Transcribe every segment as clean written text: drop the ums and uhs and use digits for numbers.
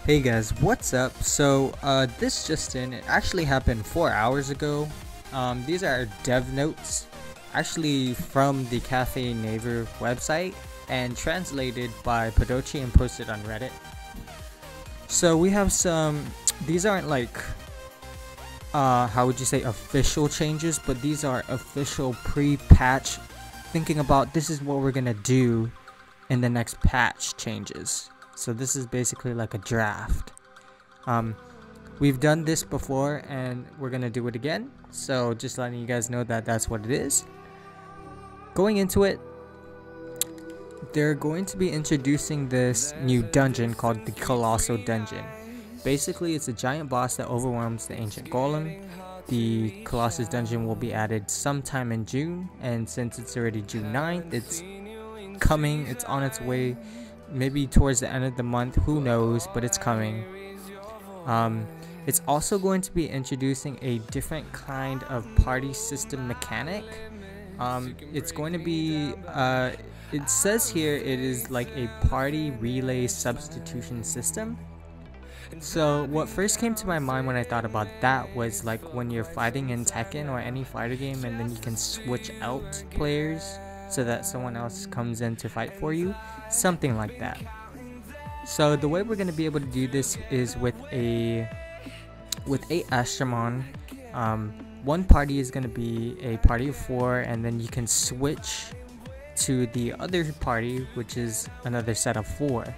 Hey guys, what's up? So this just in, it actually happened 4 hours ago. These are dev notes actually from the Cafe Naver website and translated by Podochi and posted on Reddit. So we have these aren't like how would you say official changes, but these are official pre-patch thinking about this is what we're gonna do in the next patch changes. So this is basically like a draft. We've done this before and we're gonna do it again, so just letting you guys know that that's what it is. Going into it, they're going to be introducing this new dungeon called the Colossal Dungeon. Basically, it's a giant boss that overwhelms the ancient golem. The Colossus Dungeon will be added sometime in June, and since it's already June 9th, it's coming, it's on its way, maybe towards the end of the month, who knows, but it's coming. It's also going to be introducing a different kind of party system mechanic. It's going to be, it says here it is like a party relay substitution system. So what first came to my mind when I thought about that was like when you're fighting in Tekken or any fighter game and then you can switch out players so that someone else comes in to fight for you, something like that. So the way we're going to be able to do this is with 8 Astromon. One party is going to be a party of 4, and then you can switch to the other party, which is another set of 4.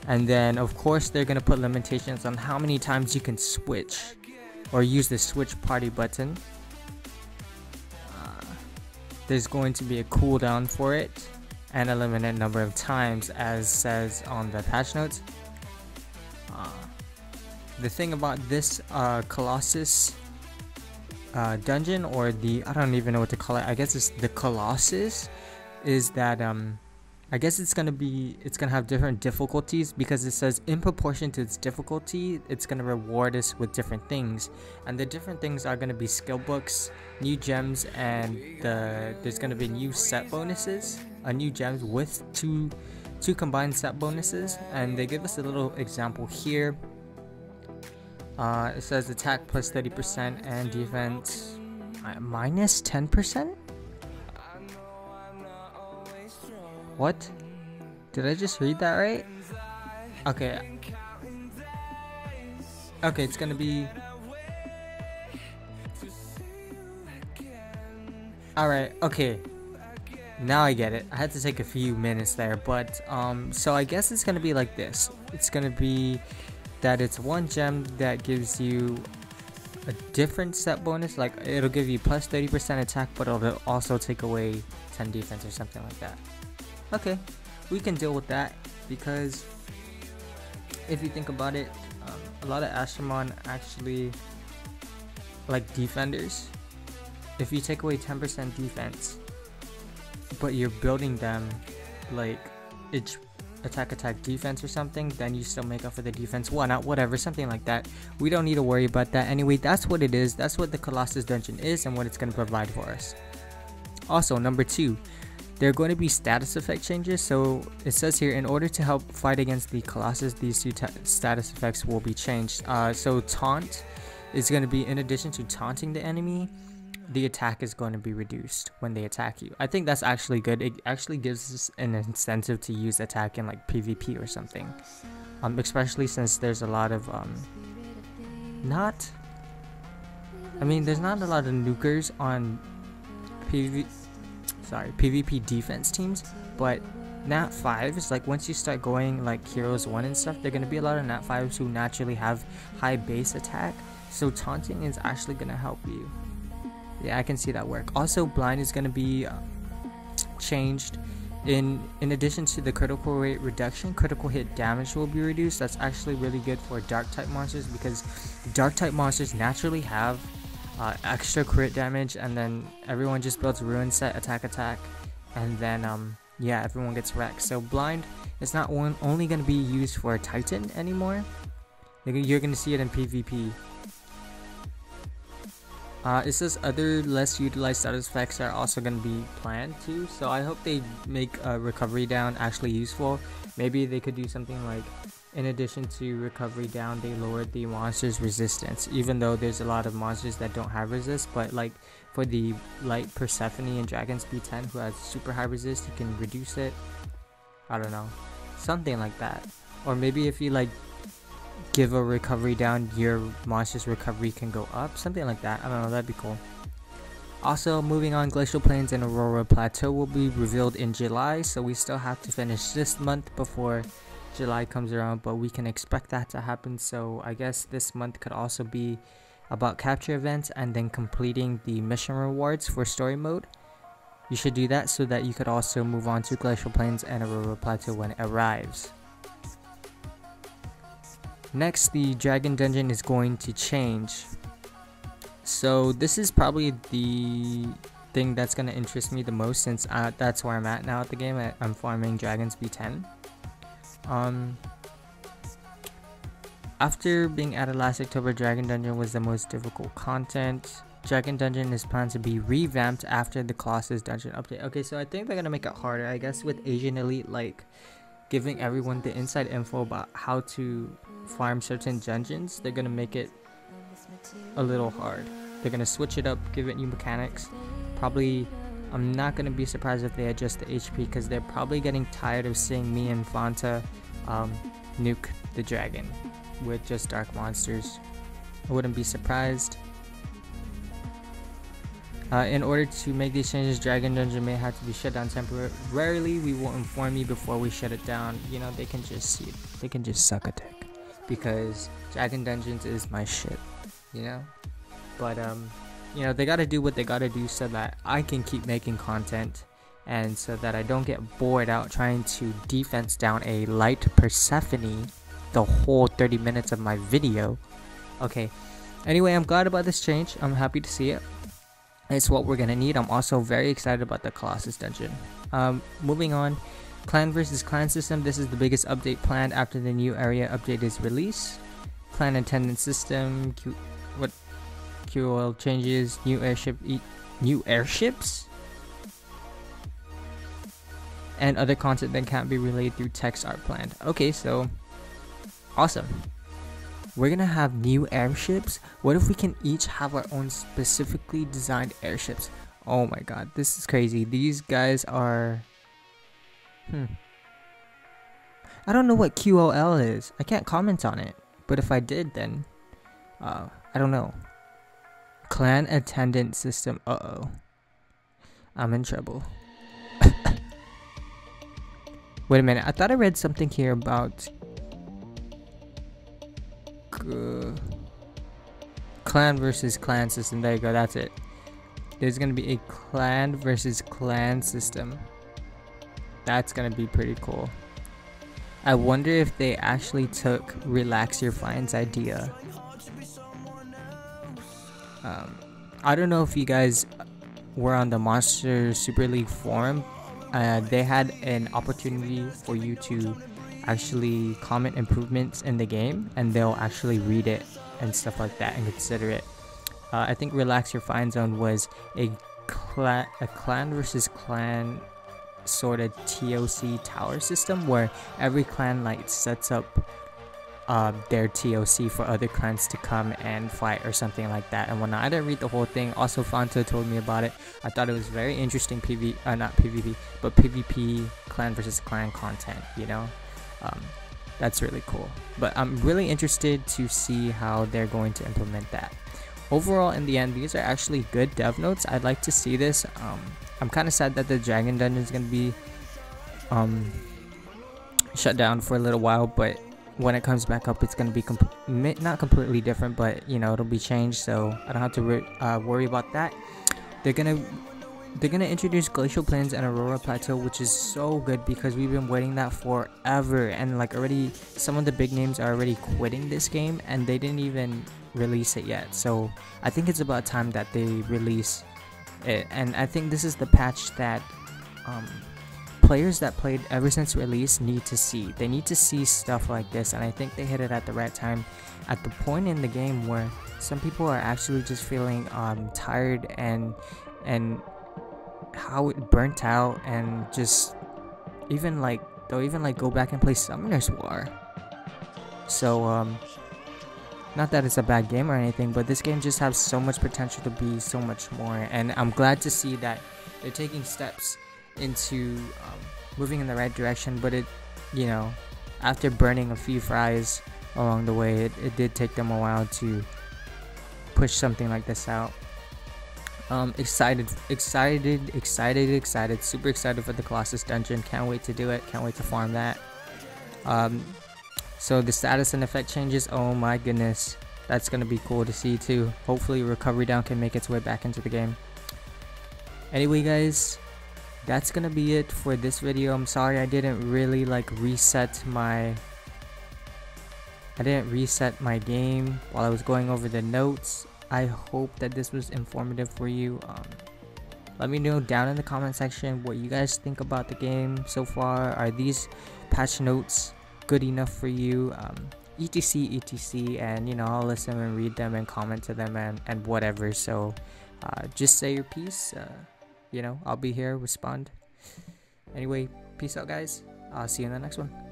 And then of course they're going to put limitations on how many times you can switch or use the switch party button. There's going to be a cooldown for it and a limited number of times, as says on the patch notes. The thing about this Colossus dungeon, or the, I don't even know what to call it, I guess it's the Colossus, is that I guess it's gonna have different difficulties, because it says in proportion to its difficulty it's gonna reward us with different things, and the different things are gonna be skill books, new gems, and there's gonna be new set bonuses, new gems with two combined set bonuses. And they give us a little example here. It says attack plus 30% and defense minus 10%. What? Did I just read that right? Okay. Okay, it's gonna be... Alright, okay. Now I get it. I had to take a few minutes there, but so I guess it's gonna be like this. It's gonna be that it's one gem that gives you a different set bonus, like it'll give you plus 30% attack, but it'll also take away 10 defense or something like that. Okay, we can deal with that, because if you think about it, a lot of Astromon actually like defenders. If you take away 10% defense, but you're building them like each attack defense or something, then you still make up for the defense, whatever, something like that. We don't need to worry about that. Anyway, that's what it is. That's what the Colossus Dungeon is and what it's going to provide for us. Also, number 2, there are going to be status effect changes. So it says here, in order to help fight against the Colossus, these 2 status effects will be changed. So taunt is going to be, in addition to taunting the enemy, the attack is going to be reduced when they attack you. I think that's actually good. It actually gives us an incentive to use attack in like PvP or something. Especially since there's a lot of there's not a lot of nukers on PvP defense teams, but Nat 5s, like once you start going like Heroes 1 and stuff, there are going to be a lot of Nat 5s who naturally have high base attack, so taunting is actually going to help you. Yeah, I can see that work. Also, blind is going to be changed. In addition to the critical rate reduction, critical hit damage will be reduced. That's actually really good for dark type monsters, because dark type monsters naturally have extra crit damage, and then everyone just builds ruin set attack, and then yeah, everyone gets wrecked. So blind is not only going to be used for Titan anymore. You're going to see it in PvP. It says other less utilized status effects are also going to be planned too, so I hope they make recovery down actually useful. Maybe they could do something like In addition to recovery down, they lowered the monster's resistance, even though there's a lot of monsters that don't have resist. But like for the light Persephone and Dragon's B10 who has super high resist, you can reduce it. I don't know, something like that. Or maybe if you like give a recovery down, your monster's recovery can go up, something like that. I don't know, that'd be cool. Also, moving on, Glacial Plains and Aurora Plateau will be revealed in July, so we still have to finish this month before July comes around, but we can expect that to happen. So I guess this month could also be about capture events and then completing the mission rewards for story mode. You should do that so that you could also move on to Glacial Plains and Aurora Plateau when it arrives. Next, the Dragon Dungeon is going to change. So this is probably the thing that's going to interest me the most, since that's where I'm at now at the game. I'm farming Dragon's B10. After being added last October, Dragon Dungeon was the most difficult content. Dragon Dungeon is planned to be revamped after the Colossus Dungeon update. Okay, so I think they're going to make it harder, I guess, with Asian Elite, like giving everyone the inside info about how to farm certain dungeons. They're going to make it a little hard. They're going to switch it up, give it new mechanics. Probably, I'm not going to be surprised if they adjust the HP, because they're probably getting tired of seeing me and Fanta nuke the dragon with just dark monsters. I wouldn't be surprised. In order to make these changes, Dragon Dungeon may have to be shut down temporarily. We will inform you before we shut it down. You know, they can just suck a dick, because Dragon Dungeons is my shit, you know. But you know, they gotta do what they gotta do so that I can keep making content, and so that I don't get bored out trying to defense down a light Persephone the whole 30 minutes of my video. Okay, anyway, I'm glad about this change. I'm happy to see it. It's what we're gonna need. I'm also very excited about the Colossus Dungeon. Moving on, Clan vs Clan system. This is the biggest update planned after the new area update is released. Clan attendance system, QOL changes, new airships, and other content that can't be relayed through text are planned. Okay, so awesome. We're gonna have new airships. What if we can each have our own specifically designed airships? Oh my god, this is crazy. These guys are... I don't know what QOL is. I can't comment on it. But if I did, then... I don't know. Clan attendance system. Uh-oh. I'm in trouble. Wait a minute. I thought I read something here about... clan versus clan system. There you go, that's it. There's gonna be a clan versus clan system. That's gonna be pretty cool. I wonder if they actually took Relax Your Fine's idea. I don't know if you guys were on the Monster Super League forum. They had an opportunity for you to actually comment improvements in the game, and they'll actually read it and stuff like that and consider it. I think Relax Your Fine Zone was a clan versus clan sort of TOC tower system, where every clan like sets up their TOC for other clans to come and fight or something like that and whatnot. I didn't read the whole thing. Also, Fanta told me about it. I thought it was very interesting not PvP, but PvP clan versus clan content, you know. That's really cool, but I'm really interested to see how they're going to implement that. Overall, in the end, these are actually good dev notes. I'd like to see this. I'm kind of sad that the Dragon Dungeon is going to be shut down for a little while, but when it comes back up, it's going to be not completely different, but you know, it'll be changed, so I don't have to worry about that. They're gonna introduce Glacial Plains and Aurora Plateau, which is so good because we've been waiting that forever, and like already some of the big names are already quitting this game and they didn't even release it yet. So I think it's about time that they release it, and I think this is the patch that players that played ever since release need to see. They need to see stuff like this, and I think they hit it at the right time, at the point in the game where some people are actually just feeling tired and how it burnt out, and just they'll even go back and play Summoner's War. So not that it's a bad game or anything, but this game just has so much potential to be so much more, and I'm glad to see that they're taking steps into moving in the right direction. But it, you know, after burning a few fries along the way, it did take them a while to push something like this out. Excited, super excited for the Colossus dungeon. Can't wait to do it, can't wait to farm that. So the status and effect changes, oh my goodness, that's gonna be cool to see too. Hopefully Recovery Down can make its way back into the game. Anyway guys, that's gonna be it for this video. I'm sorry I didn't really like reset my game while I was going over the notes. I hope that this was informative for you. Let me know down in the comment section what you guys think about the game so far. Are these patch notes good enough for you? etc, and you know, I'll listen and read them and comment to them and whatever. So just say your piece. You know, I'll be here, respond. Anyway, peace out guys. I'll see you in the next one.